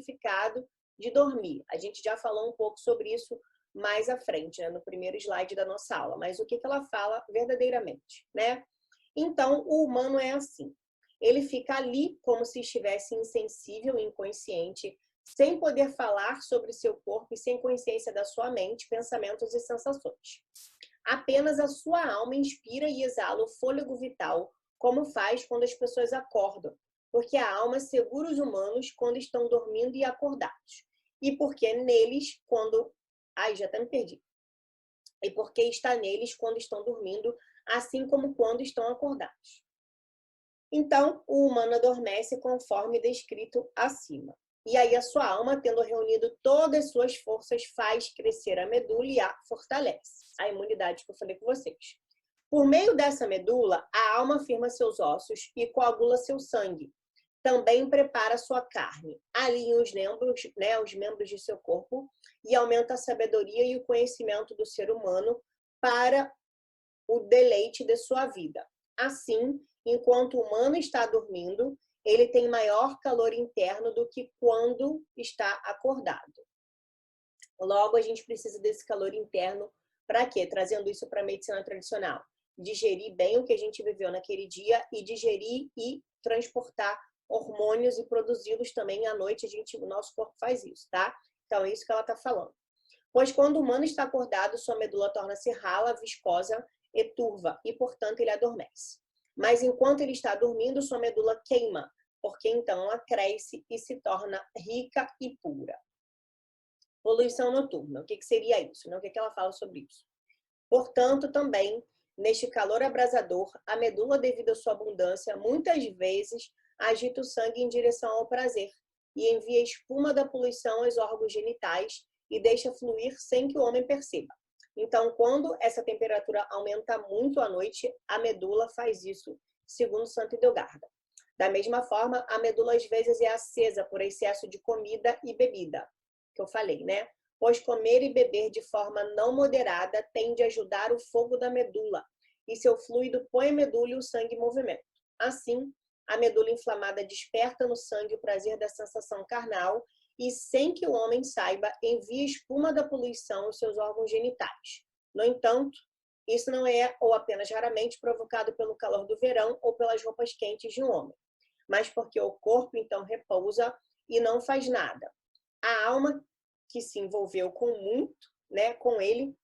significado de dormir. A gente já falou um pouco sobre isso mais à frente, né, no primeiro slide da nossa aula, mas o que ela fala verdadeiramente, né? Então, o humano é assim. Ele fica ali como se estivesse insensível, inconsciente, sem poder falar sobre seu corpo e sem consciência da sua mente, pensamentos e sensações. Apenas a sua alma inspira e exala o fôlego vital, como faz quando as pessoas acordam, porque a alma segura os humanos quando estão dormindo e acordados. E porque neles, quando... Ai, já até me perdi. E porque está neles quando estão dormindo, assim como quando estão acordados. Então, o humano adormece conforme descrito acima. E aí a sua alma, tendo reunido todas as suas forças, faz crescer a medula e a fortalece. A imunidade que eu falei com vocês. Por meio dessa medula, a alma firma seus ossos e coagula seu sangue. Também prepara sua carne, alinha os membros de seu corpo e aumenta a sabedoria e o conhecimento do ser humano para o deleite de sua vida. Assim, enquanto o humano está dormindo, ele tem maior calor interno do que quando está acordado. Logo, a gente precisa desse calor interno para quê? Trazendo isso para a medicina tradicional. Digerir bem o que a gente viveu naquele dia e digerir e transportar hormônios e produzi-los também à noite. O nosso corpo faz isso, tá? Então, é isso que ela está falando. Pois quando o humano está acordado, sua medula torna-se rala, viscosa e turva, e, portanto, ele adormece. Mas enquanto ele está dormindo, sua medula queima, porque então ela cresce e se torna rica e pura. Poluição noturna. O que seria isso? O que ela fala sobre isso? Portanto, também, neste calor abrasador, a medula, devido à sua abundância, muitas vezes agita o sangue em direção ao prazer e envia espuma da poluição aos órgãos genitais e deixa fluir sem que o homem perceba. Então, quando essa temperatura aumenta muito à noite, a medula faz isso, segundo Santo Hildegarda. Da mesma forma, a medula às vezes é acesa por excesso de comida e bebida, que eu falei, né? Pois comer e beber de forma não moderada tende a ajudar o fogo da medula, e seu fluido põe a medula e o sangue em movimento. Assim, a medula inflamada desperta no sangue o prazer da sensação carnal e, sem que o homem saiba, envia espuma da poluição aos seus órgãos genitais. No entanto, isso não é, ou apenas raramente, provocado pelo calor do verão ou pelas roupas quentes de um homem, mas porque o corpo, então, repousa e não faz nada. A alma, que se envolveu com muito, né, com ele,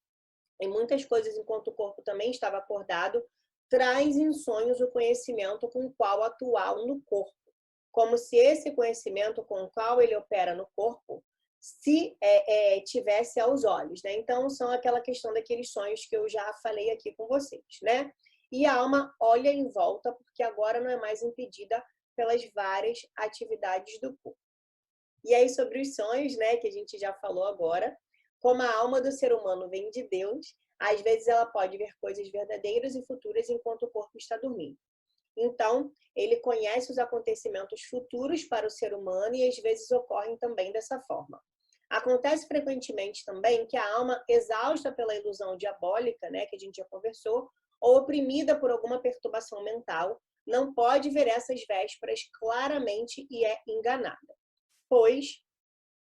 em muitas coisas, enquanto o corpo também estava acordado, traz em sonhos o conhecimento com o qual atuar no corpo, como se esse conhecimento com o qual ele opera no corpo se tivesse aos olhos, né? Então, são aquela questão daqueles sonhos que eu já falei aqui com vocês, né? E a alma olha em volta, porque agora não é mais impedida pelas várias atividades do corpo. E aí, sobre os sonhos, né, que a gente já falou agora, como a alma do ser humano vem de Deus, às vezes ela pode ver coisas verdadeiras e futuras enquanto o corpo está dormindo. Então, ele conhece os acontecimentos futuros para o ser humano e às vezes ocorrem também dessa forma. Acontece frequentemente também que a alma, exausta pela ilusão diabólica, né, que a gente já conversou, ou oprimida por alguma perturbação mental, não pode ver essas vésperas claramente e é enganada. Pois,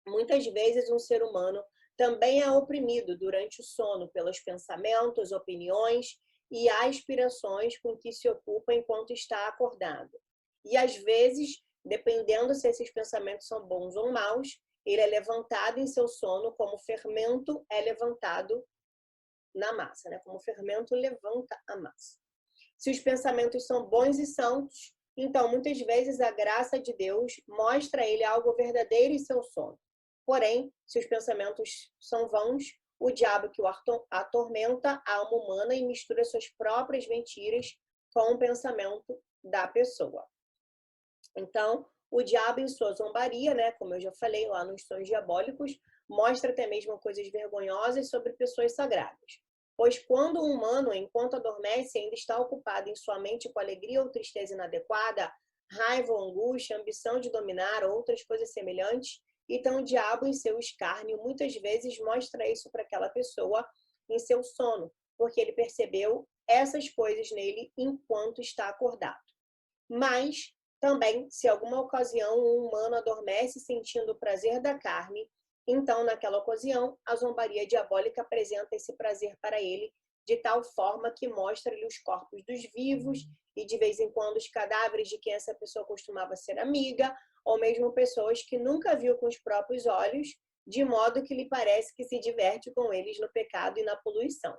muitas vezes um ser humano também é oprimido durante o sono pelos pensamentos, opiniões e aspirações com que se ocupa enquanto está acordado. E às vezes, dependendo se esses pensamentos são bons ou maus, ele é levantado em seu sono como fermento é levantado na massa, né? Como o fermento levanta a massa. Se os pensamentos são bons e santos, então muitas vezes a graça de Deus mostra a ele algo verdadeiro em seu sono. Porém, se os pensamentos são vãos, o diabo que o atormenta a alma humana e mistura suas próprias mentiras com o pensamento da pessoa. Então, o diabo, em sua zombaria, né, como eu já falei lá nos sonhos diabólicos, mostra até mesmo coisas vergonhosas sobre pessoas sagradas. Pois quando o humano, enquanto adormece, ainda está ocupado em sua mente com alegria ou tristeza inadequada, raiva ou angústia, ambição de dominar ou outras coisas semelhantes, então o diabo, em seu escárnio, muitas vezes mostra isso para aquela pessoa em seu sono, porque ele percebeu essas coisas nele enquanto está acordado. Mas Também, se alguma ocasião um humano adormece sentindo o prazer da carne, então, naquela ocasião, a zombaria diabólica apresenta esse prazer para ele de tal forma que mostra-lhe os corpos dos vivos e, de vez em quando, os cadáveres de quem essa pessoa costumava ser amiga, ou mesmo pessoas que nunca viu com os próprios olhos, de modo que lhe parece que se diverte com eles no pecado e na poluição,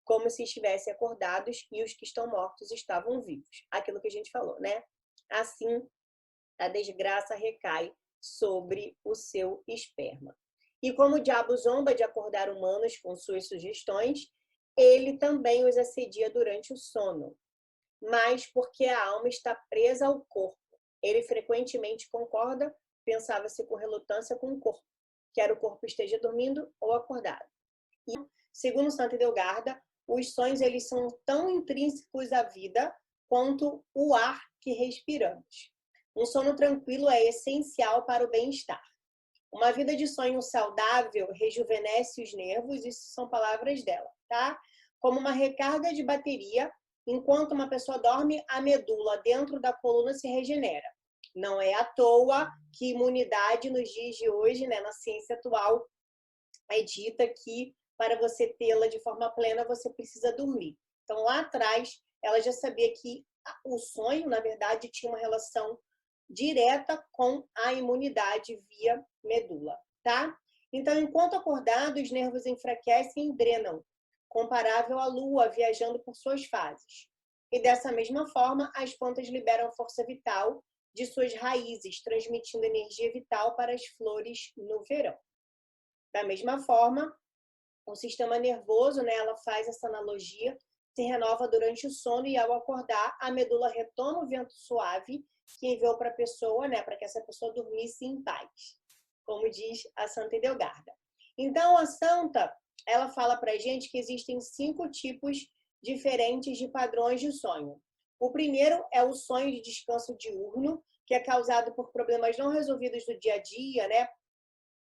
como se estivessem acordados e os que estão mortos estavam vivos. Aquilo que a gente falou, né? Assim, a desgraça recai sobre o seu esperma. E como o diabo zomba de acordar humanos com suas sugestões, ele também os assedia durante o sono, mas porque a alma está presa ao corpo. Ele frequentemente concorda, pensava-se com relutância com o corpo, quer o corpo esteja dormindo ou acordado. E, segundo Santa Edelgarda, os sonhos eles são tão intrínsecos à vida quanto o ar que respiramos. Um sono tranquilo é essencial para o bem-estar. Uma vida de sonho saudável rejuvenesce os nervos, isso são palavras dela, tá? Como uma recarga de bateria, enquanto uma pessoa dorme, a medula dentro da coluna se regenera. Não é à toa que imunidade nos dias de hoje, né, na ciência atual, é dita que para você tê-la de forma plena, você precisa dormir. Então, lá atrás, ela já sabia que o sonho, na verdade, tinha uma relação direta com a imunidade via medula, tá? Então, enquanto acordado, os nervos enfraquecem e drenam, comparável à lua viajando por suas fases. E dessa mesma forma, as plantas liberam força vital de suas raízes, transmitindo energia vital para as flores no verão. Da mesma forma, o sistema nervoso, né, ela faz essa analogia, se renova durante o sono e ao acordar, a medula retoma o vento suave que enviou para a pessoa, né, para que essa pessoa dormisse em paz, como diz a Santa Edelgarda. Então, a Santa, ela fala para a gente que existem 5 tipos diferentes de padrões de sonho. O primeiro é o sonho de descanso diurno, que é causado por problemas não resolvidos do dia a dia, né,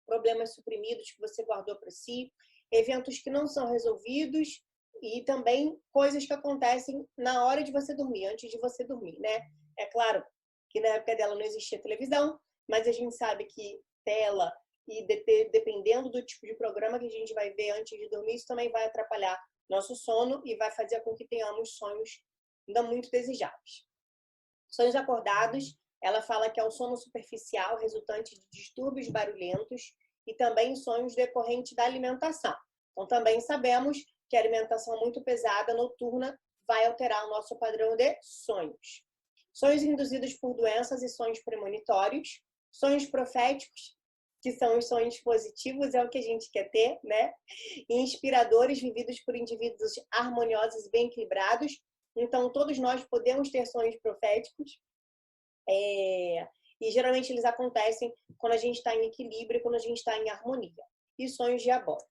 problemas suprimidos que você guardou para si, eventos que não são resolvidos e também coisas que acontecem na hora de você dormir, antes de você dormir, né? É claro que na época dela não existia televisão, mas a gente sabe que tela e dependendo do tipo de programa que a gente vai ver antes de dormir, isso também vai atrapalhar nosso sono e vai fazer com que tenhamos sonhos ainda muito desejáveis. Sonhos acordados, ela fala que é o sono superficial resultante de distúrbios barulhentos e também sonhos decorrentes da alimentação. Então, também sabemos que a alimentação muito pesada noturna vai alterar o nosso padrão de sonhos. Sonhos induzidos por doenças e sonhos premonitórios. Sonhos proféticos, que são os sonhos positivos, é o que a gente quer ter, né? E inspiradores, vividos por indivíduos harmoniosos e bem equilibrados. Então, todos nós podemos ter sonhos proféticos. E geralmente eles acontecem quando a gente está em equilíbrio, quando a gente está em harmonia. E sonhos diabólicos.